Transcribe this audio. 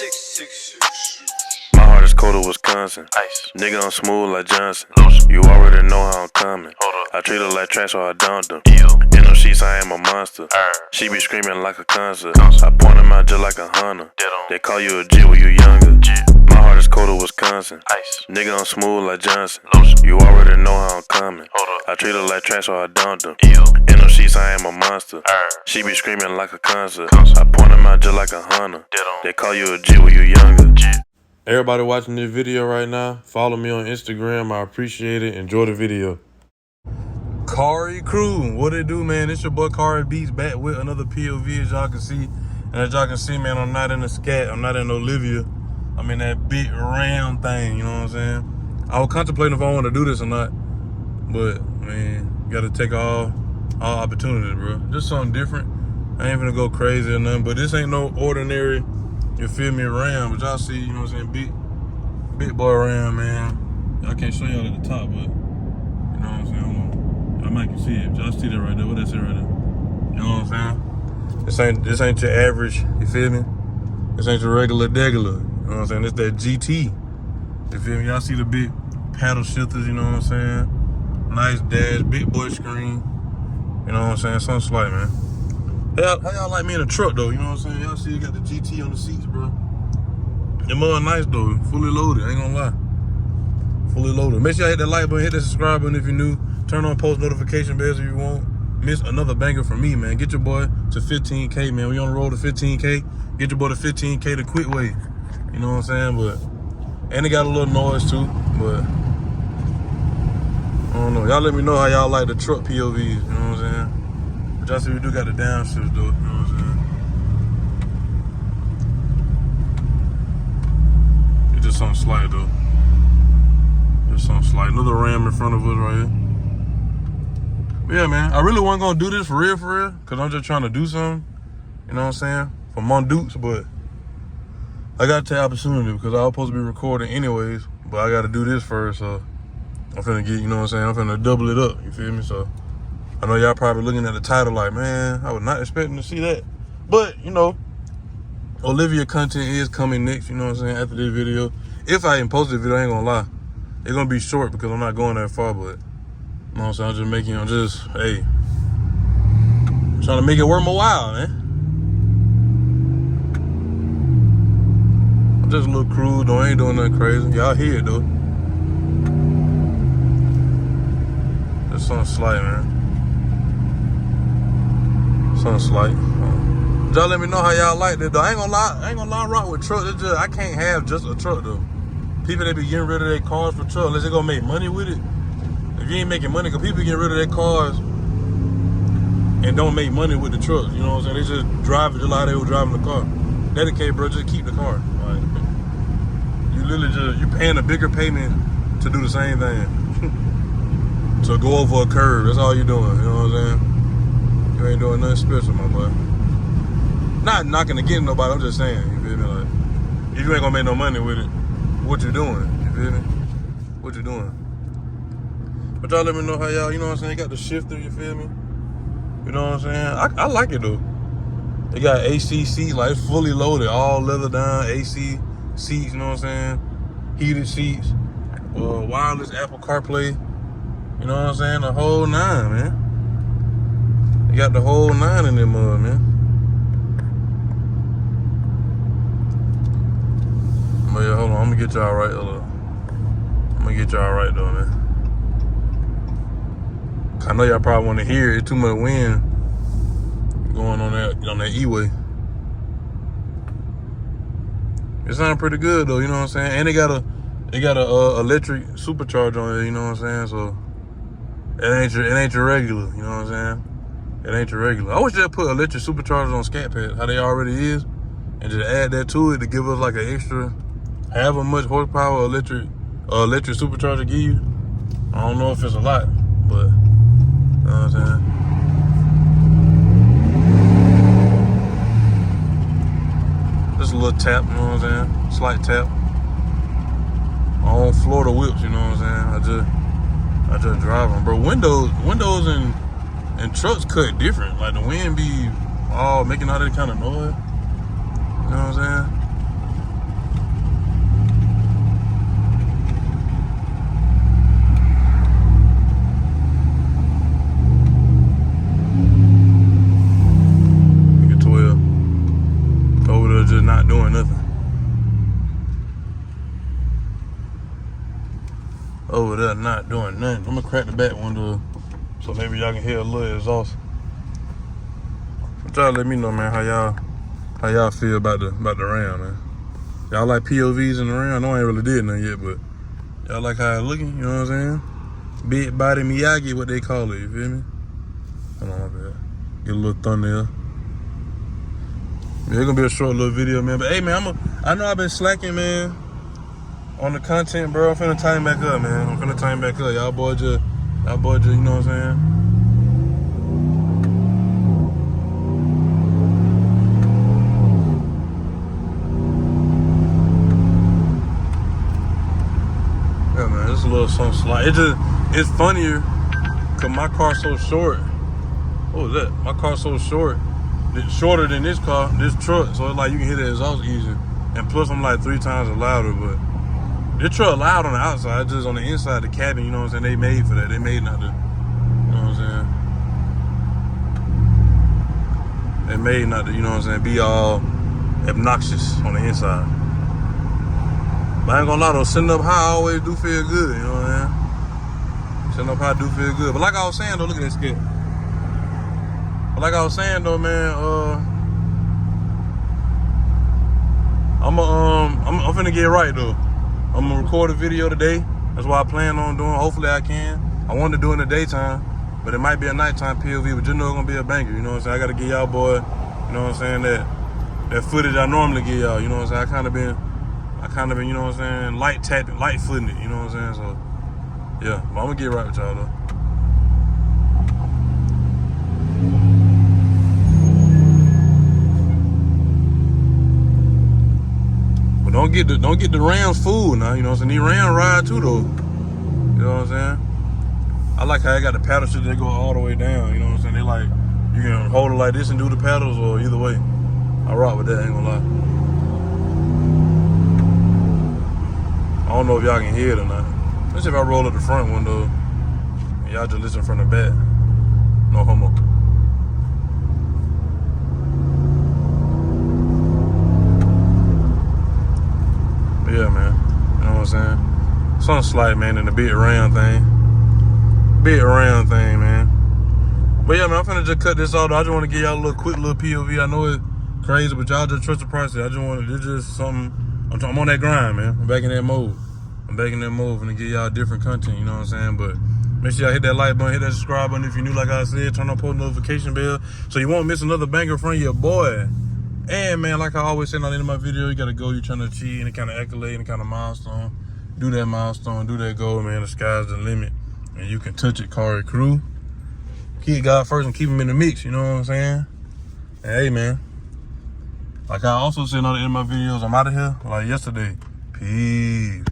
My heart is cold as Wisconsin. Ice. Nigga, I'm smooth like Johnson. Lotion. You already know how I'm coming. I treat her like trash, so I dumped them. In them sheets, I am a monster. She be screaming like a concert. I point them out just like a hunter. They call you a G when you younger. My heart is cold as Wisconsin. Ice. Nigga, I'm smooth like Johnson. Lotion. You already know how I'm coming. I treat her like trash, so I dumped them. In them sheets, I am a monster. She be screaming like a concert. I point them out just like a hunter. They call you a G when you younger. Everybody watching this video right now, follow me on Instagram. I appreciate it. Enjoy the video. Cari crew, what it do, man? It's your boy Cari Beats back with another POV, as y'all can see. And as y'all can see, man, I'm not in the scat. I'm not in Olivia. I'm in that big RAM thing, you know what I'm saying? I was contemplating if I want to do this or not. But, man, you got to take all opportunities, bro. Just something different. I ain't gonna go crazy or nothing, but this ain't no ordinary, you feel me, RAM. But y'all see, you know what I'm saying, big boy RAM, man. I can't show y'all at the top, but, you know what I'm saying? Y'all might can see it. Y'all see that right there. What that say right there? You know what I'm saying? This ain't your average, you feel me? This ain't your regular degular. You know what I'm saying? It's that GT. You feel me? Y'all see the big paddle shifters, you know what I'm saying? Nice dash, big boy screen. You know what I'm saying? Something slight, man. How y'all like me in a truck, though? You know what I'm saying? Y'all see you got the GT on the seats, bro. Them mud nice, though. Fully loaded. I ain't gonna lie. Fully loaded. Make sure y'all hit that like button, hit that subscribe button if you're new. Turn on post notification bells if you won't miss another banger from me, man. Get your boy to 15K, man. We on the road to 15K. Get your boy to 15K the quick way. You know what I'm saying? But, and it got a little noise, too. But, I don't know. Y'all let me know how y'all like the truck POVs. You know what I'm saying? But y'all see we do got the downshift, though. You know what I'm saying? It's just something slight, though. Just something slight. Another RAM in front of us right here. But yeah, man. I really wasn't going to do this for real, because I'm just trying to do something. You know what I'm saying? For Mon Dukes, but I got to take opportunity because I was supposed to be recording anyways. But I got to do this first, so I'm finna get, you know what I'm saying? I'm finna double it up, you feel me? So I know y'all probably looking at the title like, man, I was not expecting to see that. But, you know, Olivia content is coming next, you know what I'm saying, after this video. If I even post this video, I ain't gonna lie. It's gonna be short because I'm not going that far, but, you know what I'm saying, I'm just making, hey, trying to make it worth my while, man. I'm just a little crude, though. I ain't doing nothing crazy. Y'all hear it, though. Just something slight, man. Something slight. Y'all let me know how y'all like that, though. I ain't gonna lie, rock with trucks. It's just, I can't have just a truck, though. People that be getting rid of their cars for trucks, unless they gonna make money with it. If you ain't making money, because people getting rid of their cars and don't make money with the trucks, you know what I'm saying? They just drive it just like they were driving the car. Dedicate, bro, just keep the car. Like, you literally you paying a bigger payment to do the same thing. To go over a curve, that's all you doing, you know what I'm saying? You ain't doing nothing special, my boy. Not knocking against nobody, I'm just saying, you feel me? Like, if you ain't gonna make no money with it, what you doing, you feel me? What you doing? But y'all let me know how y'all, you know what I'm saying, you got the shifter, you feel me? You know what I'm saying? I like it, though. They got AC seats, like, it's fully loaded, all leather down, AC seats, you know what I'm saying? Heated seats, wireless Apple CarPlay, you know what I'm saying? The whole 9, man. You got the whole 9 in there, mud, man. But yeah, hold on. I'm gonna get y'all right. I'm gonna get y'all right, though, man. I know y'all probably want to hear it. Too much wind going on that E-way. It sounds pretty good, though. You know what I'm saying? And they got a electric supercharger on it. You know what I'm saying? So it ain't your regular. You know what I'm saying? It ain't your regular. I wish they'd put electric superchargers on scat pads, how they already is, and just add that to it to give us like an extra, however much horsepower electric supercharger give you. I don't know if it's a lot, but, you know what I'm saying? Just a little tap, you know what I'm saying? Slight tap. On Florida whips, you know what I'm saying? I just drive them, bro. Windows and trucks cut different. Like, the wind be all making all that kind of noise. You know what I'm saying? not doing nothing. I'm gonna crack the back window so maybe y'all can hear a little exhaust. But y'all let me know, man, how y'all feel about the Ram, man. Y'all like POVs in the Ram? I know I ain't really did nothing yet, but y'all like how it looking, you know what I'm saying? Big body Miyagi, what they call it, you feel me? Hold on, my bad. Get a little thumbnail. Yeah, it's gonna be a short little video, man. But hey, man, I know I've been slacking, man, on the content, bro. I'm finna tighten back up, man. I'm finna tighten back up. Y'all boy just, you know what I'm saying? Yeah, man, just a little something slight. It's funnier, cause my car's so short. What was that? My car's so short. It's shorter than this car, this truck, so it's like you can hit the exhaust easier. And plus I'm like 3 times louder, but this truck loud on the outside, just on the inside, the cabin, you know what I'm saying? They made for that. They made not to, you know what I'm saying? They made not to, you know what I'm saying, be all obnoxious on the inside. But I ain't gonna lie though, sitting up high I always do feel good, you know what I'm saying? Sitting up high do feel good. But like I was saying though, look at that skip. But like I was saying though, man, I'm finna get right though. I'm gonna record a video today. That's what I plan on doing. Hopefully I can. I wanted to do it in the daytime, but it might be a nighttime POV, but you know it's gonna be a banger, you know what I'm saying? I gotta give y'all boy, you know what I'm saying, that footage I normally give y'all, you know what I'm saying? I kinda been, you know what I'm saying, light footing it, you know what I'm saying? So yeah, but I'm gonna get right with y'all though. Don't get the Rams fooled now, you know what I'm saying? These Rams ride too though. You know what I'm saying? I like how they got the paddle shit that go all the way down, you know what I'm saying? They like, you can hold it like this and do the paddles, or either way. I rock with that, I ain't gonna lie. I don't know if y'all can hear it or not. Let's see if I roll up the front window and y'all just listen from the back. No homo. Yeah, man. You know what I'm saying? Something slight, man, in the big round thing. Big round thing, man. But yeah, man, I'm finna just cut this off. I just want to give y'all a quick little POV. I know it's crazy, but y'all just trust the process. I just want to, it's just something. I'm on that grind, man. I'm back in that mode. I'm finna give y'all different content, you know what I'm saying? But make sure y'all hit that like button, hit that subscribe button if you're new, like I said. Turn on post notification bell so you won't miss another banger from your boy. And man, like I always say at the end of my video, you gotta go, you're trying to achieve any kind of accolade, any kind of milestone. Do that milestone, do that goal, man. The sky's the limit. And you can touch it, Cari crew. Keep God first and keep him in the mix, you know what I'm saying? And hey, man. Like I also said at the end of my videos, I'm out of here like yesterday. Peace.